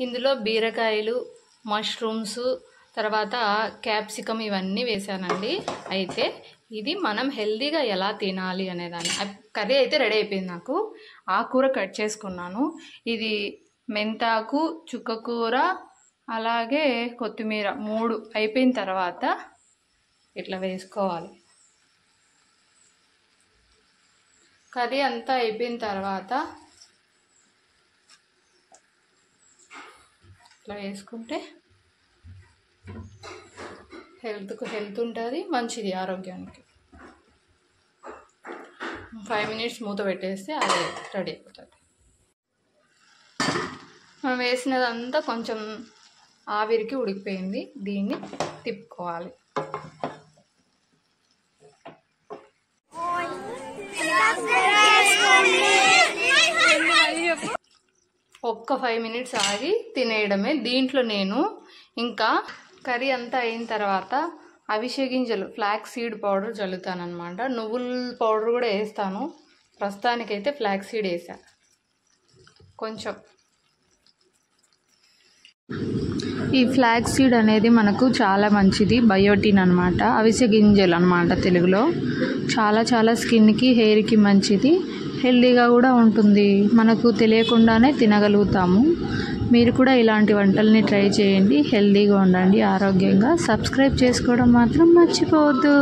ఇందులో బీరకాయలు, మష్రూమ్స్, తర్వాత క్యాప్సికమ్ ఇవన్నీ వేసానండి. అయితే ఇది మనం హెల్దీగా ఎలా తినాలి అనేదాన్ని. కర్రీ అయితే రెడీ అయిపోయింది. నాకు ఆకుకూర కట్ చేసుకున్నాను. ఇది మెంతాకు, చుక్కకూర, అలాగే కొత్తిమీర 3 అయిపోయిన తర్వాత ఇట్లా వేసుకోవాలి. కర్రీ అంతా అయిపోయిన తర్వాత ఇట్లా వేసుకుంటే హెల్త్ ఉంటుంది, మంచిది ఆరోగ్యానికి. 5 మినిట్స్ మూత పెట్టేస్తే అది రెడీ అయిపోతుంది. మనం వేసినదంతా కొంచెం ఆవిరికి ఉడికిపోయింది. దీన్ని తిప్పుకోవాలి. ఒక్క 5 మినిట్స్ ఆగి తినేయడమే. దీంట్లో నేను ఇంకా కర్రీ అంతా అయిన తర్వాత అవిసె గింజలు, ఫ్లాక్స్ సీడ్ పౌడర్ చల్లుతానమాట. నువ్వుల పౌడర్ కూడా వేస్తాను. ప్రస్తుతానికైతే ఫ్లాక్స్ సీడ్ వేసా కొంచెం. ఈ ఫ్లాక్స్ సీడ్ అనేది మనకు చాలా మంచిది, బయోటిన్ అనమాట. అవిసె గింజలు అనమాట తెలుగులో. చాలా స్కిన్కి, హెయిర్కి మంచిది, హెల్దీగా కూడా ఉంటుంది. మనకు తెలియకుండానే తినగలుగుతాము. మీరు కూడా ఇలాంటి వంటల్ని ట్రై చేయండి. హెల్దీగా ఉండండి, ఆరోగ్యంగా. సబ్స్క్రైబ్ చేసుకోవడం మాత్రం మర్చిపోవద్దు.